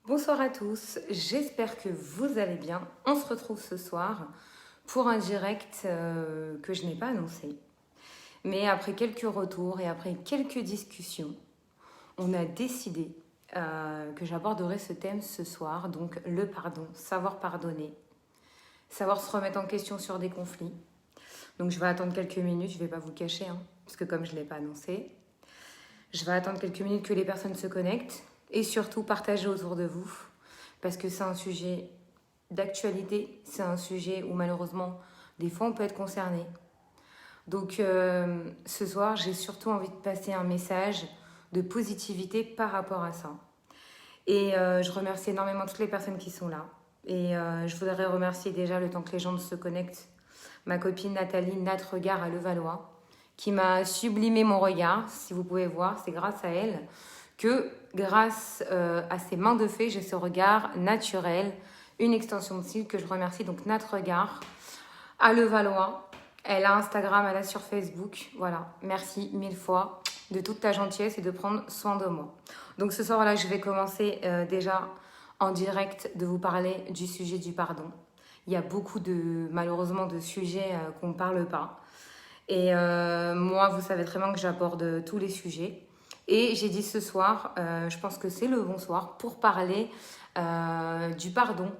Bonsoir à tous, j'espère que vous allez bien. On se retrouve ce soir pour un direct que je n'ai pas annoncé. Mais après quelques retours et après quelques discussions, on a décidé que j'aborderai ce thème ce soir, donc le pardon, savoir pardonner, savoir se remettre en question sur des conflits. Donc je vais attendre quelques minutes, je ne vais pas vous le cacher, parce que comme je ne l'ai pas annoncé, je vais attendre quelques minutes que les personnes se connectent et surtout partager autour de vous, parce que c'est un sujet d'actualité, c'est un sujet où malheureusement, des fois, on peut être concerné. Donc ce soir, j'ai surtout envie de passer un message de positivité par rapport à ça. Et je remercie énormément toutes les personnes qui sont là. Et je voudrais remercier déjà le temps que les gens se connectent. Ma copine Nathalie Nat Regard à Levallois, qui m'a sublimé mon regard. Si vous pouvez voir, c'est grâce à elle que, grâce à ses mains de fée, j'ai ce regard naturel, une extension de cils que je remercie. Donc Nat Regard à Levallois. Elle a Instagram, elle a sur Facebook. Voilà, merci mille fois de toute ta gentillesse et de prendre soin de moi. Donc ce soir-là, je vais commencer déjà en direct de vous parler du sujet du pardon. Il y a beaucoup malheureusement, de sujets qu'on ne parle pas. Et moi, vous savez très bien que j'aborde tous les sujets. Et j'ai dit ce soir, je pense que c'est le bon soir pour parler du pardon,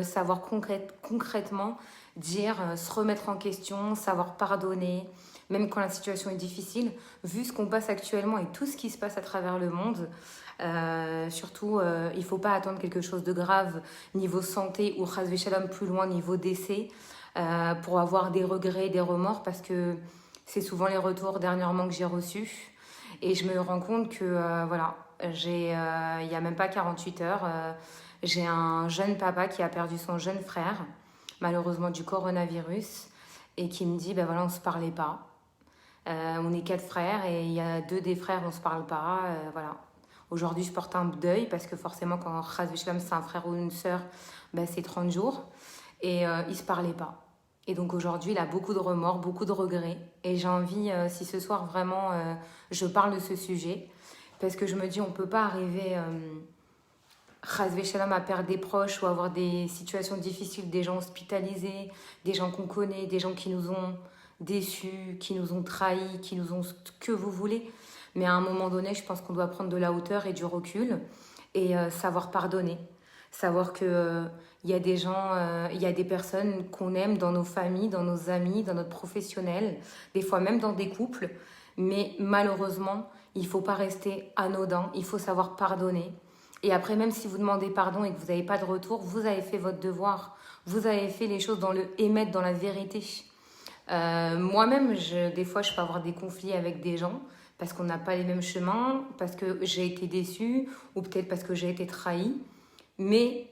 savoir concrètement dire, se remettre en question, savoir pardonner, même quand la situation est difficile, vu ce qu'on passe actuellement et tout ce qui se passe à travers le monde. Surtout, il ne faut pas attendre quelque chose de grave niveau santé ou chas v'shalom plus loin niveau décès pour avoir des regrets, des remords, parce que c'est souvent les retours dernièrement que j'ai reçus. Et je me rends compte que, voilà, il n'y a même pas 48 heures, j'ai un jeune papa qui a perdu son jeune frère, malheureusement du coronavirus, et qui me dit, ben voilà, on ne se parlait pas. On est 4 frères et il y a 2 des frères, on ne se parle pas. Voilà. Aujourd'hui, je porte un deuil parce que forcément, quand Chas v'Shalom, c'est un frère ou une sœur, ben, c'est 30 jours. Et ils ne se parlaient pas. Et donc aujourd'hui, il a beaucoup de remords, beaucoup de regrets. Et j'ai envie, si ce soir vraiment je parle de ce sujet, parce que je me dis, on ne peut pas arriver, Chas v'Shalom, à perdre des proches ou avoir des situations difficiles, des gens hospitalisés, des gens qu'on connaît, des gens qui nous ont déçus, qui nous ont trahis, qui nous ont ce que vous voulez. Mais à un moment donné, je pense qu'on doit prendre de la hauteur et du recul et savoir pardonner. Savoir que il y a des gens, il y a des personnes qu'on aime dans nos familles, dans nos amis, dans notre professionnel, des fois même dans des couples. Mais malheureusement, il ne faut pas rester anodin, il faut savoir pardonner. Et après, même si vous demandez pardon et que vous n'avez pas de retour, vous avez fait votre devoir. Vous avez fait les choses dans le émettre, dans la vérité. Moi-même, des fois, je peux avoir des conflits avec des gens parce qu'on n'a pas les mêmes chemins, parce que j'ai été déçue ou peut-être parce que j'ai été trahie. Mais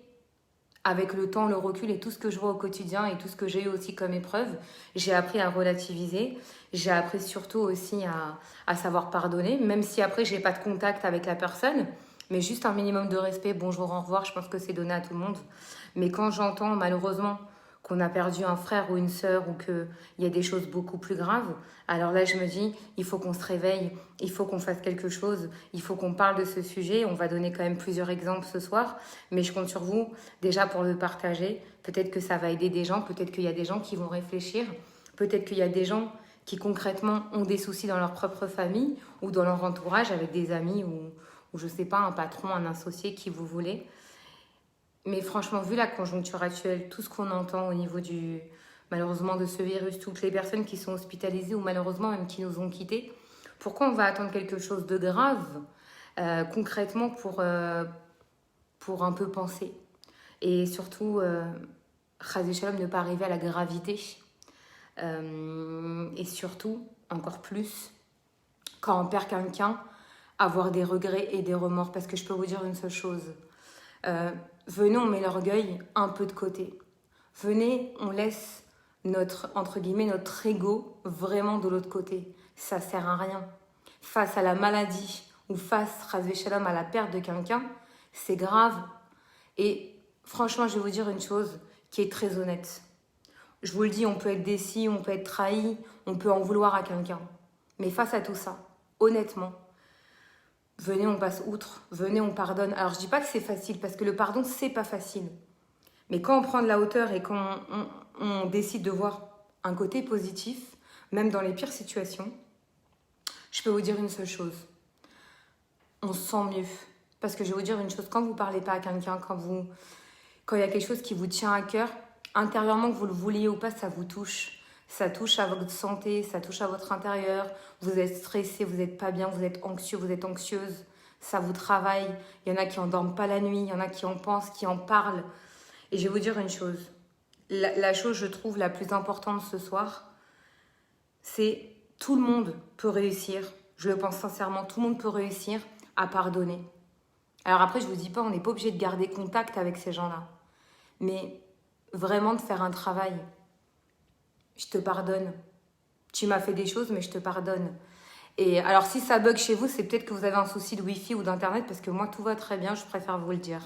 avec le temps, le recul et tout ce que je vois au quotidien et tout ce que j'ai eu aussi comme épreuve, j'ai appris à relativiser. J'ai appris surtout aussi à savoir pardonner, même si après, je n'ai pas de contact avec la personne. Mais juste un minimum de respect, bonjour, au revoir, je pense que c'est donné à tout le monde. Mais quand j'entends malheureusement qu'on a perdu un frère ou une sœur ou qu'il y a des choses beaucoup plus graves, alors là je me dis, il faut qu'on se réveille, il faut qu'on fasse quelque chose, il faut qu'on parle de ce sujet. On va donner quand même plusieurs exemples ce soir, mais je compte sur vous déjà pour le partager. Peut-être que ça va aider des gens, peut-être qu'il y a des gens qui vont réfléchir, peut-être qu'il y a des gens qui concrètement ont des soucis dans leur propre famille ou dans leur entourage avec des amis ou je sais pas, un patron, un associé, qui vous voulez. Mais franchement, vu la conjoncture actuelle, tout ce qu'on entend au niveau malheureusement de ce virus, toutes les personnes qui sont hospitalisées ou malheureusement même qui nous ont quittés, pourquoi on va attendre quelque chose de grave concrètement pour un peu penser? Et surtout, Chas v'Shalom, ne pas arriver à la gravité. Et surtout, encore plus, quand on perd quelqu'un, avoir des regrets et des remords. Parce que je peux vous dire une seule chose. Venez, on met l'orgueil un peu de côté. Venez, on laisse notre, entre guillemets, notre ego vraiment de l'autre côté. Ça sert à rien. Face à la maladie ou face, chas v'shalom, à la perte de quelqu'un, c'est grave. Et franchement, je vais vous dire une chose qui est très honnête. Je vous le dis, on peut être déçu, on peut être trahi, on peut en vouloir à quelqu'un. Mais face à tout ça, honnêtement, venez, on passe outre, venez, on pardonne. Alors, je dis pas que c'est facile, parce que le pardon, c'est pas facile. Mais quand on prend de la hauteur et quand on décide de voir un côté positif, même dans les pires situations, je peux vous dire une seule chose. On se sent mieux. Parce que je vais vous dire une chose, quand vous parlez pas à quelqu'un, quand il y a quelque chose qui vous tient à cœur, intérieurement, que vous le vouliez ou pas, ça vous touche. Ça touche à votre santé, ça touche à votre intérieur. Vous êtes stressé, vous n'êtes pas bien, vous êtes anxieux, vous êtes anxieuse. Ça vous travaille. Il y en a qui n'endorment pas la nuit, il y en a qui en pensent, qui en parlent. Et je vais vous dire une chose. La chose, je trouve, la plus importante ce soir, c'est tout le monde peut réussir. Je le pense sincèrement, tout le monde peut réussir à pardonner. Alors après, je ne vous dis pas, on n'est pas obligé de garder contact avec ces gens-là. Mais vraiment de faire un travail. Je te pardonne. Tu m'as fait des choses, mais je te pardonne. Et alors, si ça bug chez vous, c'est peut-être que vous avez un souci de Wi-Fi ou d'Internet, parce que moi, tout va très bien, je préfère vous le dire.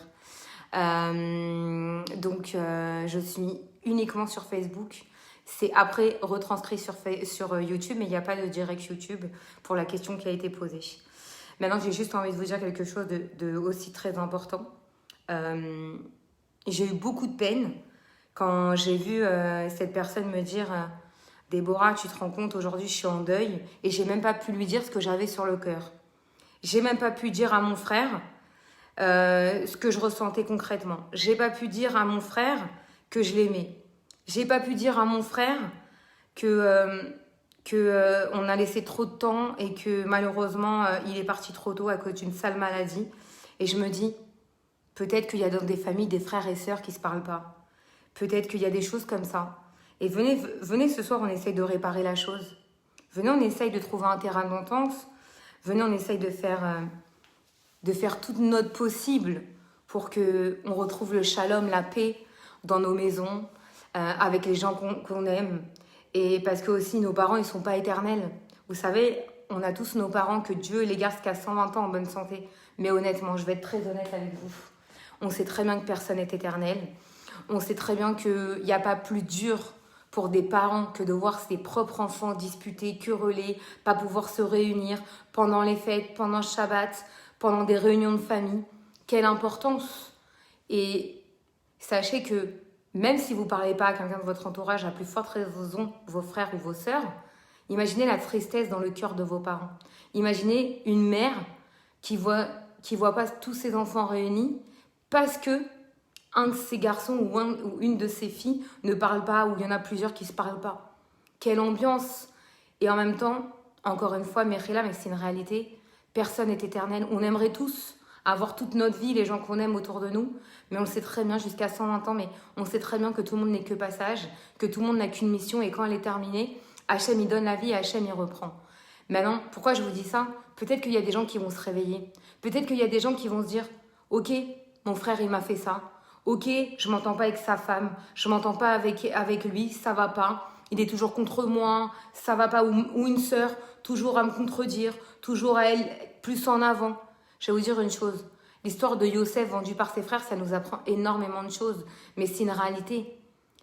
Je suis uniquement sur Facebook. C'est après retranscrit sur YouTube, mais il n'y a pas de direct YouTube pour la question qui a été posée. Maintenant, j'ai juste envie de vous dire quelque chose de aussi très important. J'ai eu beaucoup de peine quand j'ai vu cette personne me dire Déborah, tu te rends compte, aujourd'hui je suis en deuil, et j'ai même pas pu lui dire ce que j'avais sur le cœur. J'ai même pas pu dire à mon frère ce que je ressentais concrètement. J'ai pas pu dire à mon frère que je l'aimais. J'ai pas pu dire à mon frère que on a laissé trop de temps et que malheureusement il est parti trop tôt à cause d'une sale maladie. Et je me dis, peut-être qu'il y a dans des familles des frères et sœurs qui se parlent pas. Peut-être qu'il y a des choses comme ça. Et venez ce soir, on essaye de réparer la chose. Venez, on essaye de trouver un terrain d'entente. Venez, on essaye de faire tout notre possible pour qu'on retrouve le shalom, la paix dans nos maisons, avec les gens qu'on aime. Et parce que aussi, nos parents, ils ne sont pas éternels. Vous savez, on a tous nos parents, que Dieu les garde jusqu'à 120 ans en bonne santé. Mais honnêtement, je vais être très honnête avec vous. On sait très bien que personne n'est éternel. On sait très bien qu'il n'y a pas plus dur pour des parents que de voir ses propres enfants disputer, quereller, pas pouvoir se réunir pendant les fêtes, pendant le Shabbat, pendant des réunions de famille. Quelle importance! Et sachez que même si vous ne parlez pas à quelqu'un de votre entourage, à plus forte raison, vos frères ou vos sœurs, imaginez la tristesse dans le cœur de vos parents. Imaginez une mère qui voit pas tous ses enfants réunis parce que un de ses garçons ou une de ses filles ne parle pas, ou il y en a plusieurs qui ne se parlent pas. Quelle ambiance! Et en même temps, encore une fois, mais c'est une réalité, personne n'est éternel. On aimerait tous avoir toute notre vie les gens qu'on aime autour de nous, mais on sait très bien, jusqu'à 120 ans, mais on sait très bien que tout le monde n'est que passage, que tout le monde n'a qu'une mission, et quand elle est terminée, Hachem il donne la vie et Hachem il reprend. Maintenant, pourquoi je vous dis ça? Peut-être qu'il y a des gens qui vont se réveiller. Peut-être qu'il y a des gens qui vont se dire « Ok, mon frère il m'a fait ça. Ok, je m'entends pas avec sa femme, je m'entends pas avec lui, ça va pas. Il est toujours contre moi, ça va pas. Ou une sœur, toujours à me contredire, toujours à elle, plus en avant. » Je vais vous dire une chose. L'histoire de Yosef vendu par ses frères, ça nous apprend énormément de choses. Mais c'est une réalité.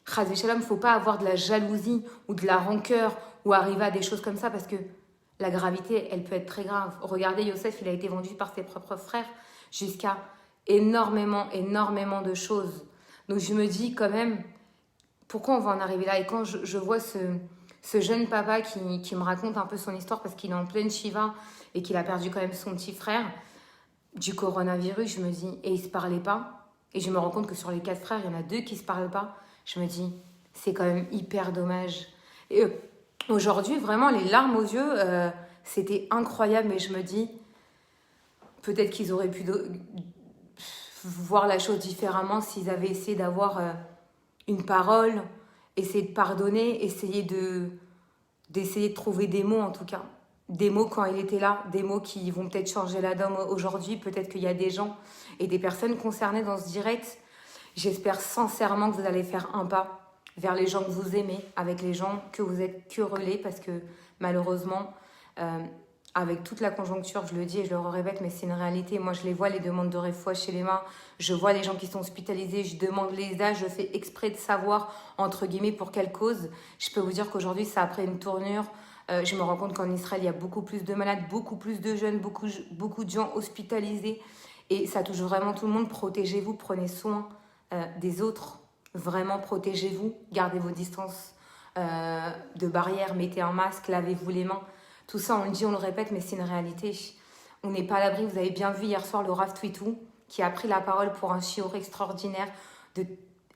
Chas v'shalom, il ne faut pas avoir de la jalousie ou de la rancœur ou arriver à des choses comme ça parce que la gravité, elle peut être très grave. Regardez, Yosef, il a été vendu par ses propres frères jusqu'à énormément de choses. Donc je me dis quand même, pourquoi on va en arriver là? Et quand je vois ce jeune papa qui me raconte un peu son histoire parce qu'il est en pleine Shiva et qu'il a perdu quand même son petit frère du coronavirus, je me dis, et ils ne se parlaient pas. Et je me rends compte que sur les 4 frères, il y en a 2 qui ne se parlent pas. Je me dis, c'est quand même hyper dommage. Et aujourd'hui, vraiment, les larmes aux yeux, c'était incroyable. Et je me dis, peut-être qu'ils auraient pu voir la chose différemment s'ils avaient essayé d'avoir une parole, essayer de pardonner, essayer de trouver des mots en tout cas. Des mots quand il était là, des mots qui vont peut-être changer la donne aujourd'hui. Peut-être qu'il y a des gens et des personnes concernées dans ce direct. J'espère sincèrement que vous allez faire un pas vers les gens que vous aimez, avec les gens que vous êtes querellés, parce que malheureusement, avec toute la conjoncture, je le dis et je le répète, mais c'est une réalité. Moi, je les vois, les demandes de réfoua chez les mains. Je vois les gens qui sont hospitalisés. Je demande les âges. Je fais exprès de savoir, entre guillemets, pour quelle cause. Je peux vous dire qu'aujourd'hui, ça a pris une tournure Je me rends compte qu'en Israël, il y a beaucoup plus de malades, beaucoup plus de jeunes, beaucoup de gens hospitalisés. Et ça touche vraiment tout le monde. Protégez-vous, prenez soin des autres. Vraiment, protégez-vous, gardez vos distances de barrière, mettez un masque, lavez-vous les mains. Tout ça, on le dit, on le répète, mais c'est une réalité. On n'est pas à l'abri. Vous avez bien vu hier soir le Rav Twitou qui a pris la parole pour un shiur extraordinaire de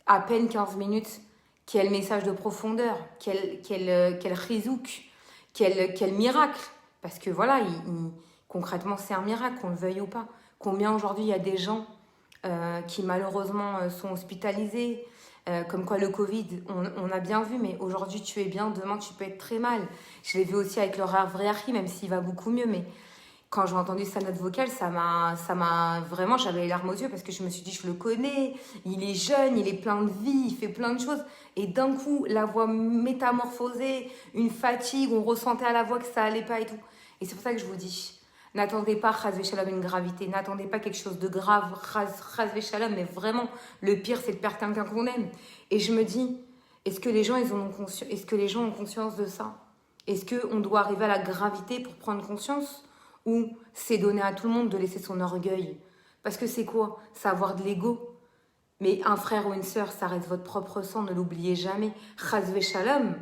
à peine 15 minutes. Quel message de profondeur, quel chizouk, quel miracle. Parce que voilà, concrètement, c'est un miracle, qu'on le veuille ou pas. Combien aujourd'hui il y a des gens qui malheureusement sont hospitalisés, comme quoi le Covid, on a bien vu, mais aujourd'hui tu es bien, demain tu peux être très mal. Je l'ai vu aussi avec le Rav Vreachi, même s'il va beaucoup mieux, mais quand j'ai entendu sa note vocale, ça m'a vraiment, j'avais les larmes aux yeux parce que je me suis dit, je le connais, il est jeune, il est plein de vie, il fait plein de choses. Et d'un coup, la voix métamorphosée, une fatigue, on ressentait à la voix que ça allait pas et tout. Et c'est pour ça que je vous dis, n'attendez pas, chas v'shalom, une gravité, n'attendez pas quelque chose de grave, chas v'shalom, mais vraiment, le pire, c'est de perdre quelqu'un qu'on aime. Et je me dis, est-ce que les gens, est-ce que les gens ont conscience de ça? Est-ce qu'on doit arriver à la gravité pour prendre conscience? Ou c'est donné à tout le monde de laisser son orgueil? Parce que c'est quoi? C'est avoir de l'ego. Mais un frère ou une sœur, ça reste votre propre sang, ne l'oubliez jamais. Chas v'shalom,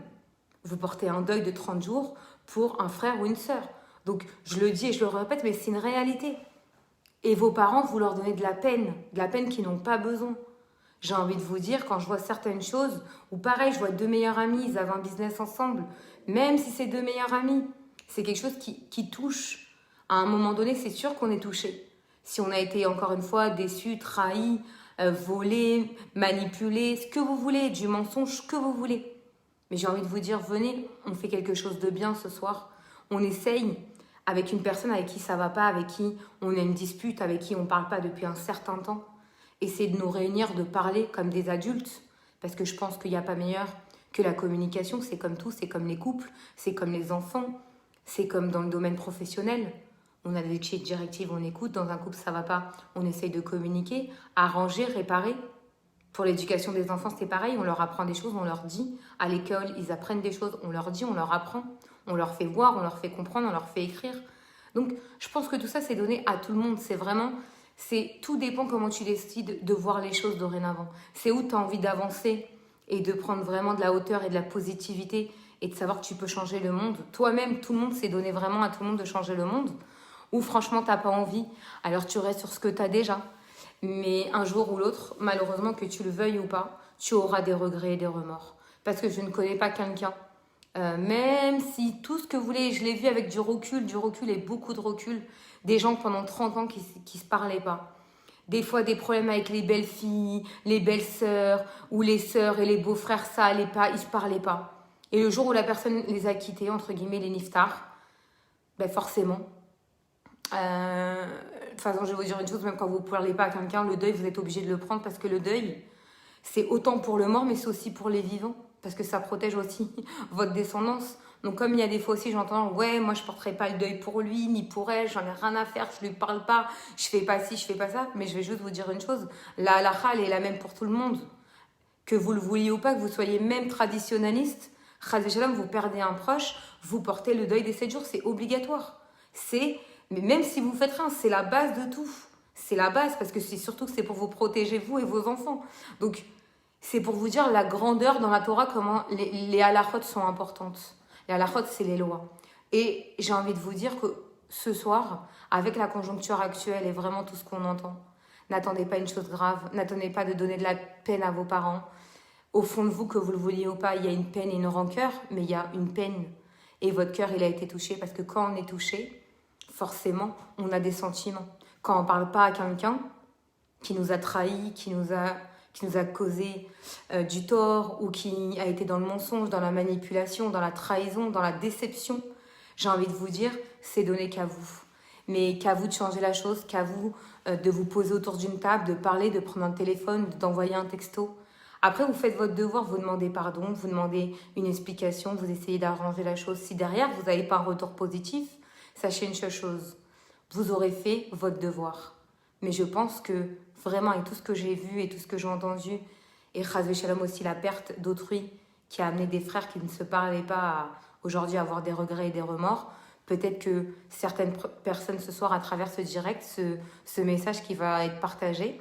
vous portez un deuil de 30 jours pour un frère ou une sœur. Donc, je le dis et je le répète, mais c'est une réalité. Et vos parents, vous leur donnez de la peine qu'ils n'ont pas besoin. J'ai envie de vous dire, quand je vois certaines choses, ou pareil, je vois deux meilleurs amis, ils avaient un business ensemble, même si c'est deux meilleurs amis, c'est quelque chose qui touche. À un moment donné, c'est sûr qu'on est touché. Si on a été, encore une fois, déçu, trahi, volé, manipulé, ce que vous voulez, du mensonge, ce que vous voulez. Mais j'ai envie de vous dire, venez, on fait quelque chose de bien ce soir. On essaye avec une personne avec qui ça va pas, avec qui on a une dispute, avec qui on parle pas depuis un certain temps. Essayez de nous réunir, de parler comme des adultes. Parce que je pense qu'il n'y a pas meilleur que la communication. C'est comme tout, c'est comme les couples, c'est comme les enfants, c'est comme dans le domaine professionnel. On a des directives, on écoute. Dans un couple, ça va pas, on essaye de communiquer, arranger, réparer. Pour l'éducation des enfants, c'est pareil. On leur apprend des choses, on leur dit. À l'école, ils apprennent des choses, on leur dit, on leur apprend. On leur fait voir, on leur fait comprendre, on leur fait écrire. Donc, je pense que tout ça, c'est donné à tout le monde. Tout dépend comment tu décides de voir les choses dorénavant. C'est où tu as envie d'avancer et de prendre vraiment de la hauteur et de la positivité et de savoir que tu peux changer le monde. Toi-même, tout le monde s'est donné vraiment à tout le monde de changer le monde. Ou franchement, t'as pas envie, alors tu restes sur ce que tu as déjà. Mais un jour ou l'autre, malheureusement, que tu le veuilles ou pas, tu auras des regrets et des remords. Parce que je ne connais pas quelqu'un, même si tout ce que vous voulez, je l'ai vu avec du recul et beaucoup de recul, des gens pendant 30 ans qui se parlaient pas. Des fois, des problèmes avec les belles filles, les belles sœurs, ou les sœurs et les beaux-frères, ça allait pas, ils se parlaient pas. Et le jour où la personne les a quittés, entre guillemets, les niftars, ben forcément. De toute façon, je vais vous dire une chose, même quand vous ne parlez pas à quelqu'un, le deuil, vous êtes obligé de le prendre parce que le deuil, c'est autant pour le mort, mais c'est aussi pour les vivants. Parce que ça protège aussi votre descendance. Donc comme il y a des fois aussi, j'entends, ouais, moi je ne porterai pas le deuil pour lui, ni pour elle, j'en ai rien à faire, je ne lui parle pas, je fais pas ci, je fais pas ça. Mais je vais juste vous dire une chose, la halakha, elle est la même pour tout le monde. Que vous le vouliez ou pas, que vous soyez même traditionnaliste, chas v'shalom, vous perdez un proche, vous portez le deuil des 7 jours, c'est obligatoire. Mais même si vous faites rien, c'est la base de tout. C'est la base, parce que c'est surtout que c'est pour vous protéger, vous et vos enfants. Donc, c'est pour vous dire la grandeur dans la Torah, comment les halachot sont importantes. Les halachot, c'est les lois. Et j'ai envie de vous dire que ce soir, avec la conjoncture actuelle et vraiment tout ce qu'on entend, n'attendez pas une chose grave, n'attendez pas de donner de la peine à vos parents. Au fond de vous, que vous le vouliez ou pas, il y a une peine et une rancœur, mais il y a une peine. Et votre cœur, il a été touché, parce que quand on est touché, forcément, on a des sentiments. Quand on ne parle pas à quelqu'un qui nous a trahis, qui nous a causé du tort, ou qui a été dans le mensonge, dans la manipulation, dans la trahison, dans la déception, j'ai envie de vous dire, c'est donné qu'à vous. Mais qu'à vous de changer la chose, qu'à vous de vous poser autour d'une table, de parler, de prendre un téléphone, d'envoyer un texto. Après, vous faites votre devoir, vous demandez pardon, vous demandez une explication, vous essayez d'arranger la chose. Si derrière, vous n'avez pas un retour positif, sachez une seule chose, vous aurez fait votre devoir. Mais je pense que vraiment, avec tout ce que j'ai vu et tout ce que j'ai entendu, et chas v'shalom aussi la perte d'autrui qui a amené des frères qui ne se parlaient pas aujourd'hui avoir des regrets et des remords. Peut-être que certaines personnes ce soir, à travers ce direct, ce message qui va être partagé,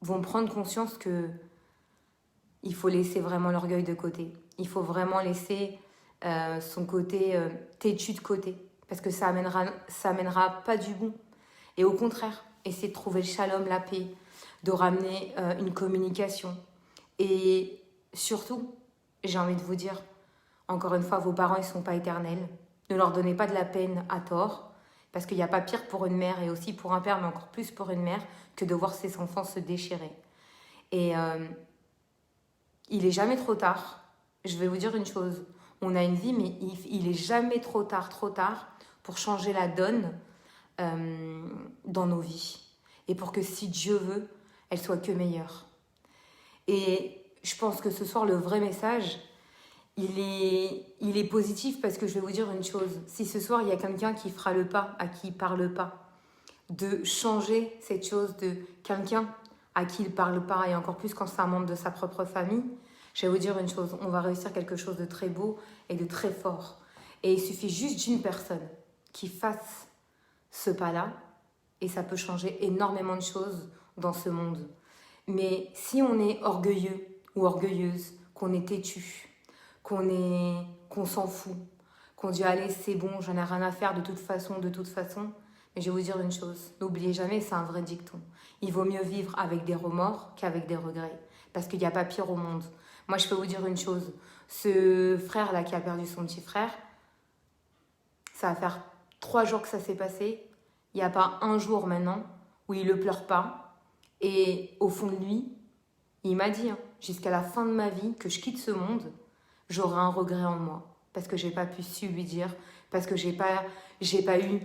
vont prendre conscience que il faut laisser vraiment l'orgueil de côté. Il faut vraiment laisser son côté têtu de côté. Parce que ça amènera pas du bon. Et au contraire, essayer de trouver le shalom, la paix, de ramener une communication. Et surtout, j'ai envie de vous dire, encore une fois, vos parents, ils ne sont pas éternels. Ne leur donnez pas de la peine à tort. Parce qu'il n'y a pas pire pour une mère et aussi pour un père, mais encore plus pour une mère, que de voir ses enfants se déchirer. Et il est jamais trop tard. Je vais vous dire une chose. On a une vie, mais il est jamais trop tard pour changer la donne dans nos vies. Et pour que si Dieu veut, elle soit que meilleure. Et je pense que ce soir, le vrai message, il est positif parce que je vais vous dire une chose. Si ce soir, il y a quelqu'un qui fera le pas, à qui il parle pas, de changer cette chose de quelqu'un à qui il parle pas, et encore plus quand c'est un membre de sa propre famille, je vais vous dire une chose, on va réussir quelque chose de très beau et de très fort. Et il suffit juste d'une personne qui fasse ce pas-là, et ça peut changer énormément de choses dans ce monde. Mais si on est orgueilleux ou orgueilleuse, qu'on est têtu, qu'on s'en fout, qu'on dit allez c'est bon, j'en ai rien à faire de toute façon, mais je vais vous dire une chose, n'oubliez jamais, c'est un vrai dicton. Il vaut mieux vivre avec des remords qu'avec des regrets. Parce qu'il n'y a pas pire au monde. Moi, je peux vous dire une chose. Ce frère-là qui a perdu son petit frère, ça va faire 3 jours que ça s'est passé. Il n'y a pas un jour maintenant où il ne pleure pas. Et au fond de lui, il m'a dit, jusqu'à la fin de ma vie, que je quitte ce monde, j'aurai un regret en moi. Parce que je n'ai pas pu su lui dire. Parce que j'ai pas eu,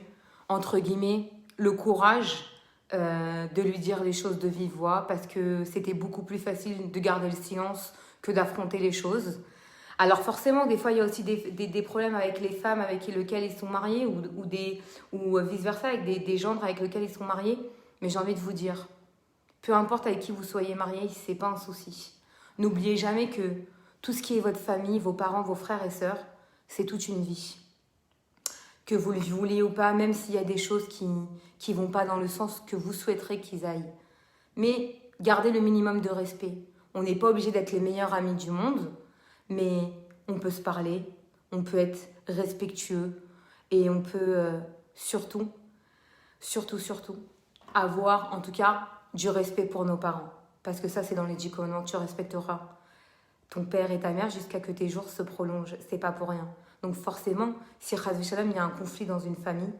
entre guillemets, le courage de lui dire les choses de vive voix, parce que c'était beaucoup plus facile de garder le silence que d'affronter les choses. Alors forcément, des fois, il y a aussi des problèmes avec les femmes avec lesquelles ils sont mariés, ou vice-versa, avec des gendres avec lesquels ils sont mariés. Mais j'ai envie de vous dire, peu importe avec qui vous soyez mariés, c'est pas un souci. N'oubliez jamais que tout ce qui est votre famille, vos parents, vos frères et sœurs, c'est toute une vie. Que vous le vouliez ou pas, même s'il y a des choses qui vont pas dans le sens que vous souhaiterez qu'ils aillent. Mais gardez le minimum de respect. On n'est pas obligé d'être les meilleurs amis du monde, mais on peut se parler, on peut être respectueux et on peut surtout avoir en tout cas du respect pour nos parents. Parce que ça, c'est dans les 10 commandements, tu respecteras ton père et ta mère jusqu'à que tes jours se prolongent. C'est pas pour rien. Donc forcément, si il y a un conflit dans une famille,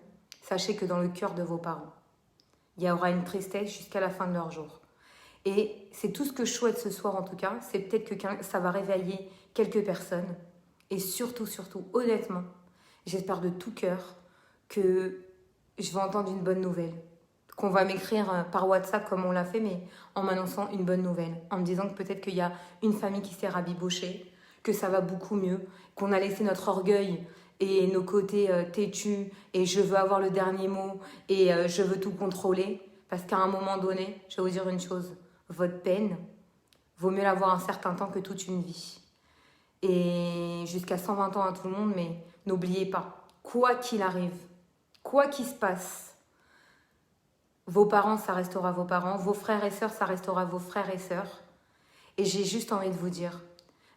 sachez que dans le cœur de vos parents, il y aura une tristesse jusqu'à la fin de leur jour. Et c'est tout ce que je souhaite ce soir en tout cas, c'est peut-être que ça va réveiller quelques personnes. Et surtout, honnêtement, j'espère de tout cœur que je vais entendre une bonne nouvelle. Qu'on va m'écrire par WhatsApp comme on l'a fait, mais en m'annonçant une bonne nouvelle. En me disant que peut-être qu'il y a une famille qui s'est rabibochée, que ça va beaucoup mieux, qu'on a laissé notre orgueil et nos côtés têtus, et je veux avoir le dernier mot, et je veux tout contrôler. Parce qu'à un moment donné, je vais vous dire une chose, votre peine, vaut mieux l'avoir un certain temps que toute une vie. Et jusqu'à 120 ans à tout le monde, mais n'oubliez pas, quoi qu'il arrive, quoi qu'il se passe, vos parents, ça restera vos parents, vos frères et sœurs, ça restera vos frères et sœurs. Et j'ai juste envie de vous dire,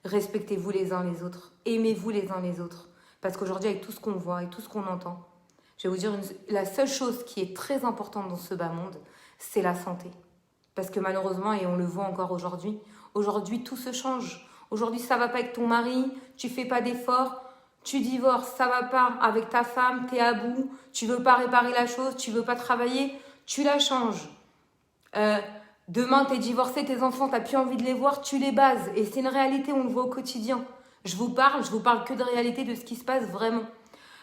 respectez-vous les uns les autres, aimez-vous les uns les autres. Parce qu'aujourd'hui, avec tout ce qu'on voit et tout ce qu'on entend, je vais vous dire, la seule chose qui est très importante dans ce bas monde, c'est la santé. Parce que malheureusement, et on le voit encore aujourd'hui, tout se change. Aujourd'hui, ça va pas avec ton mari, tu fais pas d'efforts, tu divorces, ça va pas avec ta femme, t'es à bout, tu veux pas réparer la chose, tu veux pas travailler, tu la changes. Demain, t'es divorcé, tes enfants, t'as plus envie de les voir, tu les bases. Et c'est une réalité, on le voit au quotidien. Je vous parle que de réalité, de ce qui se passe vraiment.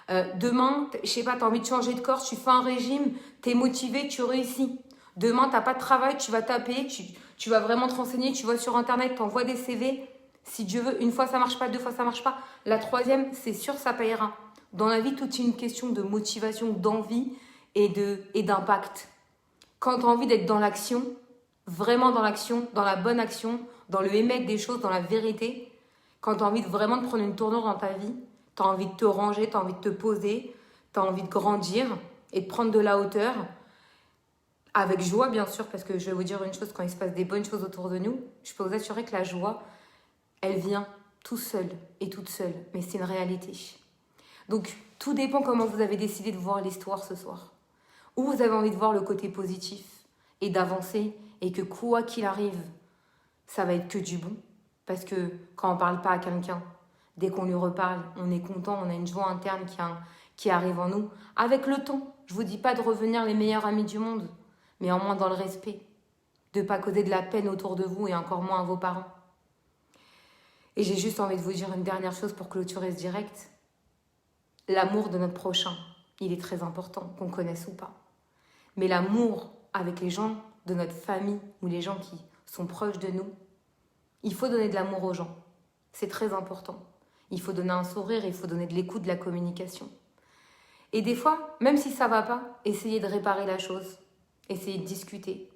Demain, je sais pas, t'as envie de changer de corps, tu fais un régime, t'es motivé, tu réussis. Demain, t'as pas de travail, tu vas taper, tu vas vraiment te renseigner, tu vas sur Internet, t'envoies des CV. Si Dieu veut, une fois ça marche pas, 2 fois ça marche pas. La 3e, c'est sûr, ça payera. Dans la vie, tout est une question de motivation, d'envie et d'impact. Quand tu as envie d'être dans l'action, vraiment dans l'action, dans la bonne action, dans le émettre des choses, dans la vérité, quand tu as envie vraiment de prendre une tournure dans ta vie, Tu as envie de te ranger, tu as envie de te poser, tu as envie de grandir et de prendre de la hauteur. Avec joie, bien sûr, parce que je vais vous dire une chose, quand il se passe des bonnes choses autour de nous, je peux vous assurer que la joie, elle vient tout seule et toute seule. Mais c'est une réalité. Donc, tout dépend comment vous avez décidé de voir l'histoire ce soir. Ou vous avez envie de voir le côté positif et d'avancer et que quoi qu'il arrive, ça va être que du bon. Parce que quand on ne parle pas à quelqu'un, dès qu'on lui reparle, on est content, on a une joie interne qui arrive en nous. Avec le temps, je ne vous dis pas de revenir les meilleurs amis du monde, mais au moins dans le respect. De ne pas causer de la peine autour de vous et encore moins à vos parents. Et j'ai juste envie de vous dire une dernière chose pour clôturer ce direct. L'amour de notre prochain, il est très important, qu'on connaisse ou pas. Mais l'amour avec les gens de notre famille ou les gens qui sont proches de nous, il faut donner de l'amour aux gens. C'est très important. Il faut donner un sourire, il faut donner de l'écoute, de la communication. Et des fois, même si ça ne va pas, essayez de réparer la chose. Essayez de discuter.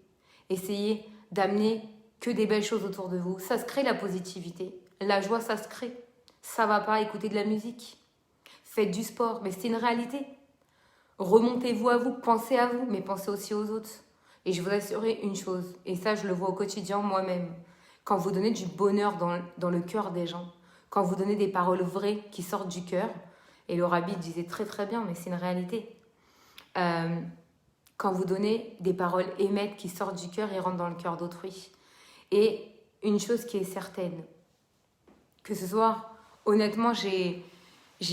Essayez d'amener que des belles choses autour de vous. Ça se crée la positivité. La joie, ça se crée. Ça ne va pas, écoutez de la musique. Faites du sport, mais c'est une réalité. Remontez-vous à vous, pensez à vous, mais pensez aussi aux autres. Et je vous assure une chose, et ça je le vois au quotidien moi-même, quand vous donnez du bonheur dans le cœur des gens, quand vous donnez des paroles vraies qui sortent du cœur, et le rabbi disait très très bien, mais c'est une réalité, quand vous donnez des paroles émettes qui sortent du cœur et rentrent dans le cœur d'autrui. Et une chose qui est certaine, que ce soit, honnêtement, j'ai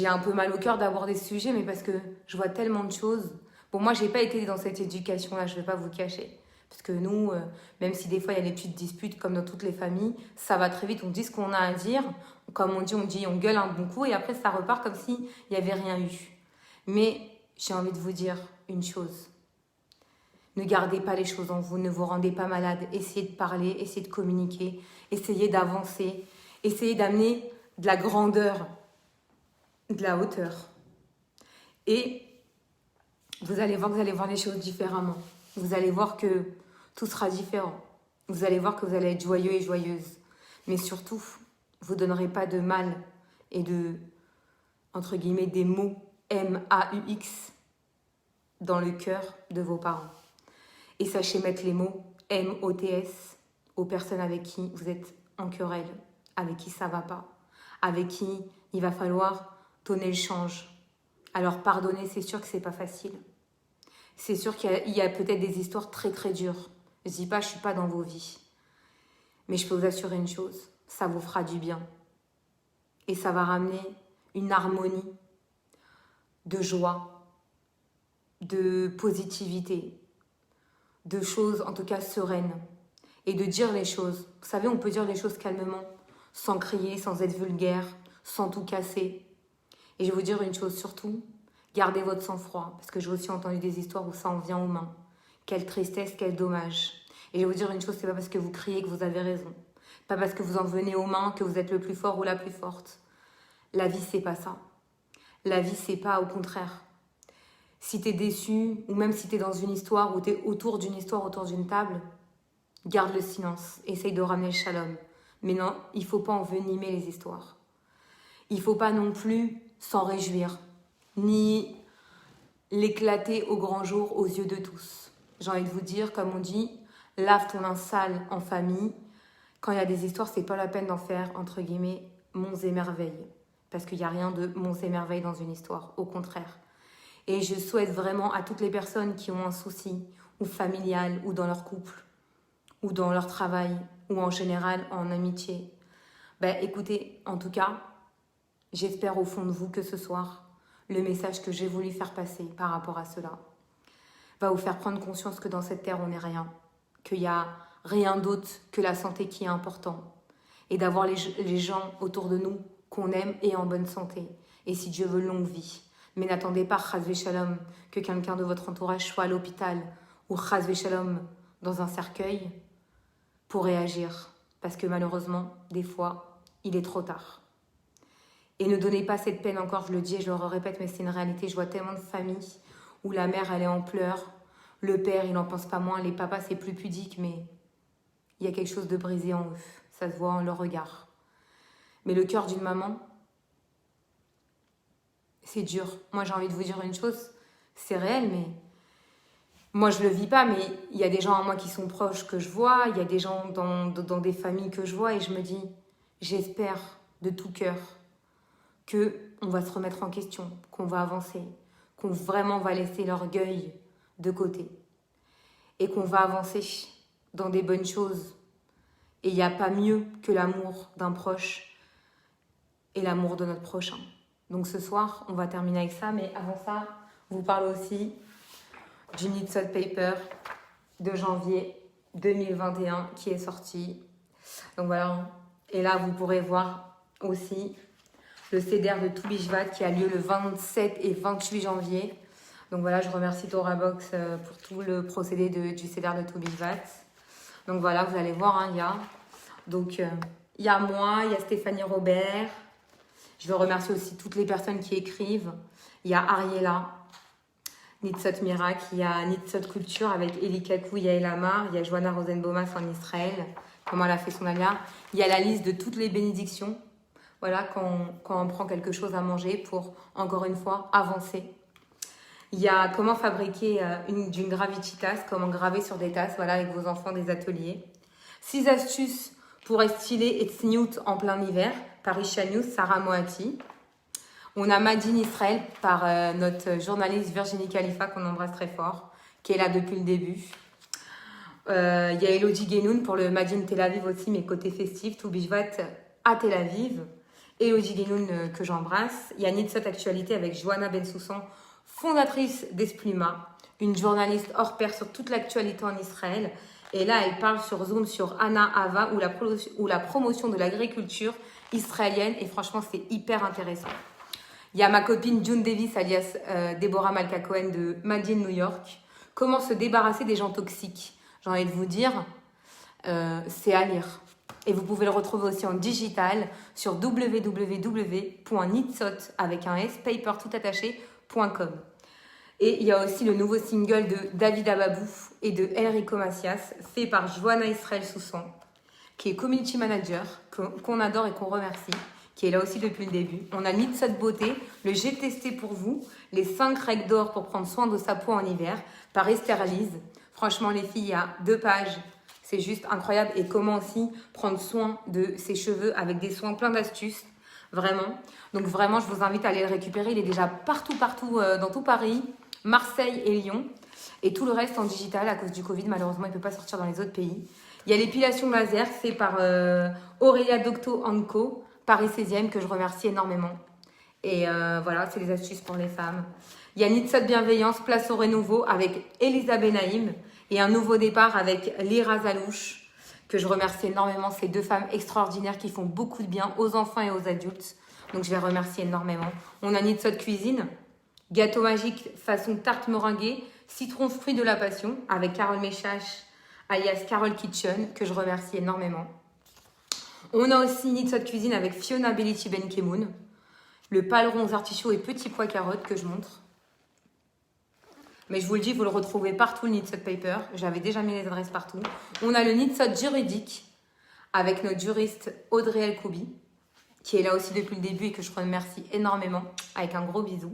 un peu mal au cœur d'aborder ce sujet, mais parce que je vois tellement de choses. Bon, moi, je n'ai pas été dans cette éducation-là, je ne vais pas vous cacher. Parce que nous, même si des fois, il y a des petites disputes, comme dans toutes les familles, ça va très vite, on dit ce qu'on a à dire. Comme on gueule un bon coup, et après, ça repart comme s'il n'y avait rien eu. Mais j'ai envie de vous dire une chose. Ne gardez pas les choses en vous, ne vous rendez pas malade. Essayez de parler, essayez de communiquer, essayez d'avancer, essayez d'amener de la grandeur, de la hauteur. Et vous allez voir les choses différemment. Vous allez voir que tout sera différent. Vous allez voir que vous allez être joyeux et joyeuse. Mais surtout, vous ne donnerez pas de mal et de, entre guillemets, des mots M-A-U-X dans le cœur de vos parents. Et sachez mettre les mots M-O-T-S aux personnes avec qui vous êtes en querelle, avec qui ça ne va pas, avec qui il va falloir donner le change. Alors pardonner, c'est sûr que c'est pas facile. C'est sûr qu'il y a peut-être des histoires très très dures. Je dis pas, je suis pas dans vos vies. Mais je peux vous assurer une chose, ça vous fera du bien. Et ça va ramener une harmonie de joie, de positivité, de choses en tout cas sereines. Et de dire les choses. Vous savez, on peut dire les choses calmement, sans crier, sans être vulgaire, sans tout casser. Et je vais vous dire une chose surtout, gardez votre sang-froid, parce que j'ai aussi entendu des histoires où ça en vient aux mains. Quelle tristesse, quel dommage. Et je vais vous dire une chose, c'est pas parce que vous criez que vous avez raison. Pas parce que vous en venez aux mains que vous êtes le plus fort ou la plus forte. La vie, c'est pas ça. La vie, c'est pas au contraire. Si t'es déçu, ou même si t'es dans une histoire, ou t'es autour d'une histoire, autour d'une table, garde le silence, essaye de ramener le shalom. Mais non, il faut pas envenimer les histoires. Il faut pas non plus s'en réjouir, ni l'éclater au grand jour aux yeux de tous. J'ai envie de vous dire, comme on dit, lave ton linge sale en famille. Quand il y a des histoires, c'est pas la peine d'en faire, entre guillemets, monts et merveilles. Parce qu'il n'y a rien de monts et merveilles dans une histoire, au contraire. Et je souhaite vraiment à toutes les personnes qui ont un souci, ou familial, ou dans leur couple, ou dans leur travail, ou en général en amitié. Écoutez, en tout cas, j'espère au fond de vous que ce soir, le message que j'ai voulu faire passer par rapport à cela va vous faire prendre conscience que dans cette terre, on n'est rien, qu'il n'y a rien d'autre que la santé qui est important, et d'avoir les gens autour de nous qu'on aime et en bonne santé, et si Dieu veut, longue vie. Mais n'attendez pas, chas shalom, que quelqu'un de votre entourage soit à l'hôpital, ou chas shalom, dans un cercueil, pour réagir, parce que malheureusement, des fois, il est trop tard. Et ne donnez pas cette peine encore, je le dis et je le répète, mais c'est une réalité. Je vois tellement de familles où la mère, elle est en pleurs, le père, il n'en pense pas moins, les papas, c'est plus pudique, mais il y a quelque chose de brisé en eux. Ça se voit en leur regard. Mais le cœur d'une maman, c'est dur. Moi, j'ai envie de vous dire une chose, c'est réel, mais moi, je le vis pas, mais il y a des gens à moi qui sont proches que je vois, il y a des gens dans des familles que je vois, et je me dis, j'espère de tout cœur que on va se remettre en question, qu'on va avancer, qu'on vraiment va laisser l'orgueil de côté, et qu'on va avancer dans des bonnes choses. Et il n'y a pas mieux que l'amour d'un proche et l'amour de notre prochain. Donc ce soir, on va terminer avec ça, mais avant ça, je vous parle aussi du Knit Paper de janvier 2021 qui est sorti. Donc voilà, et là vous pourrez voir aussi le CDR de Toubishvat qui a lieu le 27 et 28 janvier. Donc voilà, je remercie ToraBox pour tout le procédé du CDR de Toubishvat. Donc voilà, vous allez voir, hein, il y a moi, il y a Stéphanie Robert. Je veux remercier aussi toutes les personnes qui écrivent. Il y a Ariella, Knitsot Miracle, il y a Knitsot Culture avec Eli Kakou, Yael Amar, il y a Johanna Rosenbaumas en Israël, comment elle a fait son alia. Il y a la liste de toutes les bénédictions. Voilà, quand on prend quelque chose à manger pour, encore une fois, avancer. Il y a comment fabriquer d'une gravititas, comment graver sur des tasses, voilà, avec vos enfants des ateliers. 6 astuces pour être stylé et tsniout en plein hiver, par Isha News, Sarah Moati. On a Madine Israël par notre journaliste Virginie Khalifa, qu'on embrasse très fort, qui est là depuis le début. Il y a Elodie Genoun pour le Madine Tel Aviv aussi, mais côté festif, Toubishvat à Tel Aviv. Elodie Genoun que j'embrasse. Il y a Knitsot Actualité avec Johanna Bensoussan, fondatrice d'Espluma, une journaliste hors pair sur toute l'actualité en Israël. Et là, elle parle sur Zoom sur Anna Ava ou la promotion de l'agriculture israélienne. Et franchement, c'est hyper intéressant. Il y a ma copine June Davis, alias Deborah Malka-Cohen de Madine New York. Comment se débarrasser des gens toxiques. J'ai envie de vous dire, c'est à lire. Et vous pouvez le retrouver aussi en digital sur www.knitsot avec un s, papertoutattaché.com. Et il y a aussi le nouveau single de David Ababou et de Enrico Macias, fait par Johanna Israël Soussan, qui est community manager, qu'on adore et qu'on remercie, qui est là aussi depuis le début. On a Knitsot Beauté, le j'ai testé pour vous, les 5 règles d'or pour prendre soin de sa peau en hiver, par Esther Lise. Franchement, les filles, il y a 2 pages. C'est juste incroyable. Et comment aussi prendre soin de ses cheveux avec des soins, plein d'astuces. Vraiment. Donc vraiment, je vous invite à aller le récupérer. Il est déjà partout, dans tout Paris, Marseille et Lyon. Et tout le reste en digital à cause du Covid. Malheureusement, il ne peut pas sortir dans les autres pays. Il y a l'épilation laser, fait par Aurélia Docto Co, Paris 16e, que je remercie énormément. Et voilà, c'est les astuces pour les femmes. Il y a Knitsot Bienveillance, place au renouveau avec Elisa Benaïm. Et un nouveau départ avec Lira Zalouche, que je remercie énormément. Ces 2 femmes extraordinaires qui font beaucoup de bien aux enfants et aux adultes. Donc je les remercie énormément. On a Knitsot Cuisine, gâteau magique façon tarte meringuée, citron fruit de la passion avec Carole Méchache, alias Carole Kitchen, que je remercie énormément. On a aussi Knitsot Cuisine avec Fiona Bellici Benkemoun, le paleron aux artichauts et petits pois carottes que je montre. Mais je vous le dis, vous le retrouvez partout, le Knitsot Paper. J'avais déjà mis les adresses partout. On a le Knitsot Juridique avec notre juriste Audrey Elkoubi, qui est là aussi depuis le début et que je remercie énormément, avec un gros bisou.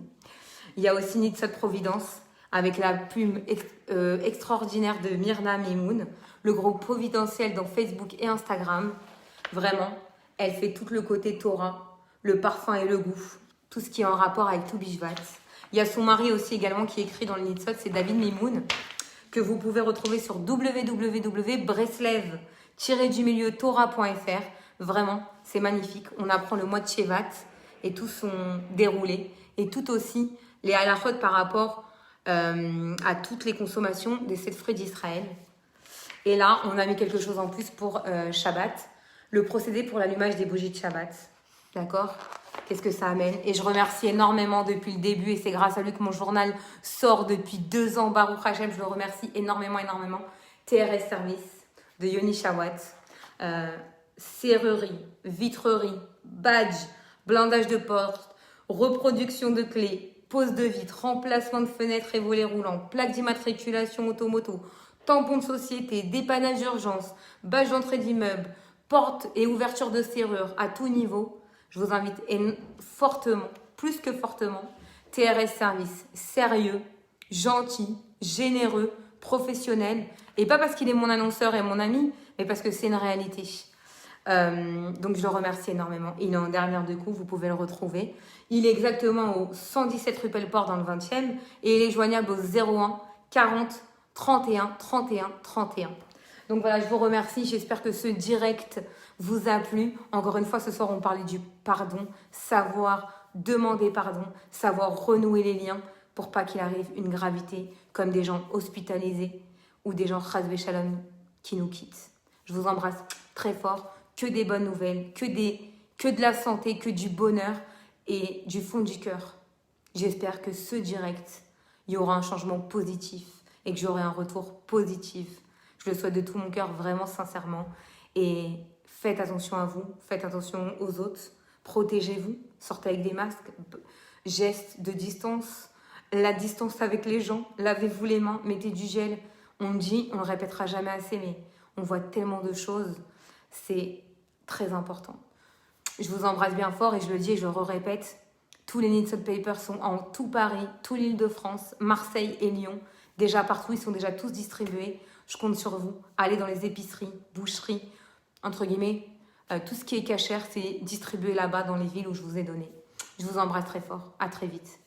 Il y a aussi Knitsot Providence avec la plume extraordinaire de Myrna Mimoun, le groupe Providentiel dans Facebook et Instagram. Vraiment, elle fait tout le côté Torah, le parfum et le goût, tout ce qui est en rapport avec Toubishvat. Il y a son mari aussi également qui écrit dans le Knitsot, c'est David Mimoun, que vous pouvez retrouver sur www.breslev-torah.fr. Vraiment, c'est magnifique. On apprend le mois de Shevat et tout son déroulé. Et tout aussi les halachot par rapport à toutes les consommations des 7 fruits d'Israël. Et là, on a mis quelque chose en plus pour Shabbat, le procédé pour l'allumage des bougies de Shabbat. D'accord ? Qu'est-ce que ça amène? Et je remercie énormément depuis le début, et c'est grâce à lui que mon journal sort depuis 2 ans. Baruch Hashem, je le remercie énormément. TRS Service de Yoni Shawat, serrurerie, vitrerie, badge, blindage de porte, reproduction de clés, pose de vitres, remplacement de fenêtres et volets roulants, plaque d'immatriculation automoto, tampons de société, dépannage d'urgence, badge d'entrée d'immeuble, porte et ouverture de serrure à tout niveau. Je vous invite fortement, plus que fortement, TRS Service, sérieux, gentil, généreux, professionnel. Et pas parce qu'il est mon annonceur et mon ami, mais parce que c'est une réalité. Donc je le remercie énormément. Il est en dernière de coup, vous pouvez le retrouver. Il est exactement au 117 rue Pelleport dans le 20e et il est joignable au 01 40 31 31 31. Donc voilà, je vous remercie. J'espère que ce direct vous a plu. Encore une fois, ce soir, on parlait du pardon, savoir demander pardon, savoir renouer les liens pour pas qu'il arrive une gravité comme des gens hospitalisés ou des gens chasvé shalom qui nous quittent. Je vous embrasse très fort. Que des bonnes nouvelles, que de la santé, que du bonheur et du fond du cœur. J'espère que ce direct, il y aura un changement positif et que j'aurai un retour positif. Je le souhaite de tout mon cœur, vraiment sincèrement. Et faites attention à vous, faites attention aux autres, protégez-vous, sortez avec des masques, gestes de distance, la distance avec les gens, lavez-vous les mains, mettez du gel. On le dit, on le répétera jamais assez, mais on voit tellement de choses. C'est très important. Je vous embrasse bien fort et je le dis et je le répète. Tous les Knits Papers sont en tout Paris, toute l'Île-de-France, Marseille et Lyon. Déjà partout, ils sont déjà tous distribués. Je compte sur vous. Allez dans les épiceries, boucheries, entre guillemets. Tout ce qui est cachère, c'est distribué là-bas dans les villes où je vous ai donné. Je vous embrasse très fort. À très vite.